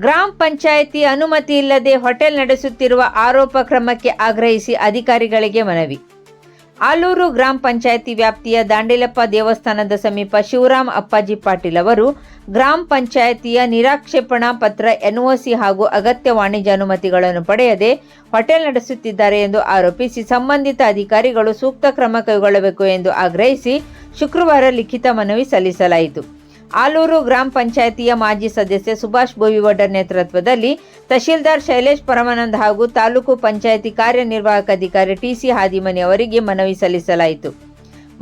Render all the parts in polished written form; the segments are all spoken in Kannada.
ಗ್ರಾಮ ಪಂಚಾಯಿತಿ ಅನುಮತಿ ಇಲ್ಲದೆ ಹೋಟೆಲ್ ನಡೆಸುತ್ತಿರುವ ಆರೋಪ ಕ್ರಮಕ್ಕೆ ಆಗ್ರಹಿಸಿ ಅಧಿಕಾರಿಗಳಿಗೆ ಮನವಿ. ಆಲೂರು ಗ್ರಾಮ ಪಂಚಾಯಿತಿ ವ್ಯಾಪ್ತಿಯ ದಾಂಡೇಲಪ್ಪ ದೇವಸ್ಥಾನದ ಸಮೀಪ ಶಿವರಾಮ್ ಅಪ್ಪಾಜಿ ಪಾಟೀಲ್ ಅವರು ಗ್ರಾಮ ಪಂಚಾಯಿತಿಯ ನಿರಾಕ್ಷೇಪಣಾ ಪತ್ರ ಎನ್ಒಸಿ ಹಾಗೂ ಅಗತ್ಯ ವಾಣಿಜ್ಯ ಅನುಮತಿಗಳನ್ನು ಪಡೆಯದೆ ಹೋಟೆಲ್ ನಡೆಸುತ್ತಿದ್ದಾರೆ ಎಂದು ಆರೋಪಿಸಿ ಸಂಬಂಧಿತ ಅಧಿಕಾರಿಗಳು ಸೂಕ್ತ ಕ್ರಮ ಕೈಗೊಳ್ಳಬೇಕು ಎಂದು ಆಗ್ರಹಿಸಿ ಶುಕ್ರವಾರ ಲಿಖಿತ ಮನವಿ ಸಲ್ಲಿಸಲಾಯಿತು. ಆಲೂರು ಗ್ರಾಮ ಪಂಚಾಯಿತಿಯ ಮಾಜಿ ಸದಸ್ಯ ಸುಭಾಷ್ ಬೋವಿವಡ್ಡರ್ ನೇತೃತ್ವದಲ್ಲಿ ತಹಶೀಲ್ದಾರ್ ಶೈಲೇಶ್ ಪರಮಾನಂದ್ ಹಾಗೂ ತಾಲೂಕು ಪಂಚಾಯಿತಿ ಕಾರ್ಯನಿರ್ವಾಹಕ ಅಧಿಕಾರಿ ಟಿಸಿ ಹಾದಿಮನಿ ಅವರಿಗೆ ಮನವಿ ಸಲ್ಲಿಸಲಾಯಿತು.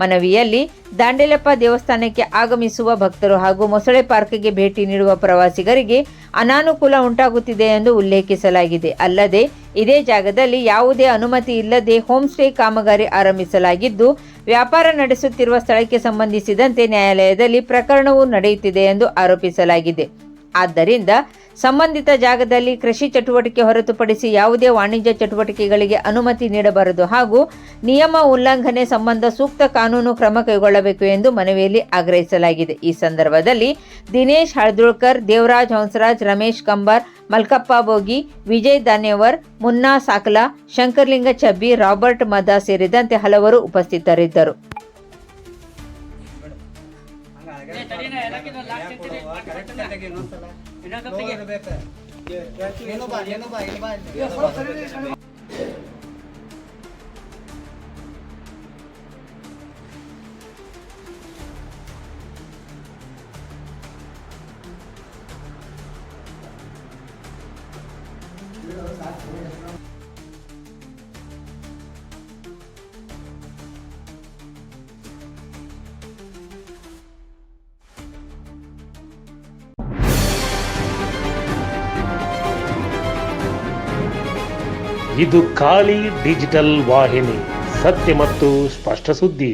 ಮನವಿಯಲ್ಲಿ ದಾಂಡೇಲಪ್ಪ ದೇವಸ್ಥಾನಕ್ಕೆ ಆಗಮಿಸುವ ಭಕ್ತರು ಹಾಗೂ ಮೊಸಳೆ ಪಾರ್ಕ್ಗೆ ಭೇಟಿ ನೀಡುವ ಪ್ರವಾಸಿಗರಿಗೆ ಅನಾನುಕೂಲ ಉಂಟಾಗುತ್ತಿದೆ ಎಂದು ಉಲ್ಲೇಖಿಸಲಾಗಿದೆ. ಅಲ್ಲದೆ ಇದೇ ಜಾಗದಲ್ಲಿ ಯಾವುದೇ ಅನುಮತಿ ಇಲ್ಲದೆ ಹೋಮ್ ಸ್ಟೇ ಕಾಮಗಾರಿ ಆರಂಭಿಸಲಾಗಿದ್ದು ವ್ಯಾಪಾರ ನಡೆಸುತ್ತಿರುವ ಸ್ಥಳಕ್ಕೆ ಸಂಬಂಧಿಸಿದಂತೆ ನ್ಯಾಯಾಲಯದಲ್ಲಿ ಪ್ರಕರಣವೂ ನಡೆಯುತ್ತಿದೆ ಎಂದು ಆರೋಪಿಸಲಾಗಿದೆ. ಆದ್ದರಿಂದ ಸಂಬಂಧಿತ ಜಾಗದಲ್ಲಿ ಕೃಷಿ ಚಟುವಟಿಕೆ ಹೊರತುಪಡಿಸಿ ಯಾವುದೇ ವಾಣಿಜ್ಯ ಚಟುವಟಿಕೆಗಳಿಗೆ ಅನುಮತಿ ನೀಡಬಾರದು ಹಾಗೂ ನಿಯಮ ಉಲ್ಲಂಘನೆ ಸಂಬಂಧ ಸೂಕ್ತ ಕಾನೂನು ಕ್ರಮ ಕೈಗೊಳ್ಳಬೇಕು ಎಂದು ಮನವಿಯಲ್ಲಿ ಆಗ್ರಹಿಸಲಾಗಿದೆ. ಈ ಸಂದರ್ಭದಲ್ಲಿ ದಿನೇಶ್ ಹಳದುಳ್ಕರ್, ದೇವರಾಜ್ ಹಂಸರಾಜ್, ರಮೇಶ್ ಕಂಬಾರ್, ಮಲ್ಕಪ್ಪ ಬೋಗಿ, ವಿಜಯ್ ದಾನೇವರ್, ಮುನ್ನಾ ಸಾಕಲಾ, ಶಂಕರಲಿಂಗ ಚಬ್ಬಿ, ರಾಬರ್ಟ್ ಮದ ಸೇರಿದಂತೆ ಹಲವರು ಉಪಸ್ಥಿತರಿದ್ದರು. ಇದು ಖಾಲಿ ಡಿಜಿಟಲ್ ವಾಹಿನಿ, ಸತ್ಯ ಮತ್ತು ಸ್ಪಷ್ಟ ಸುದ್ದಿ.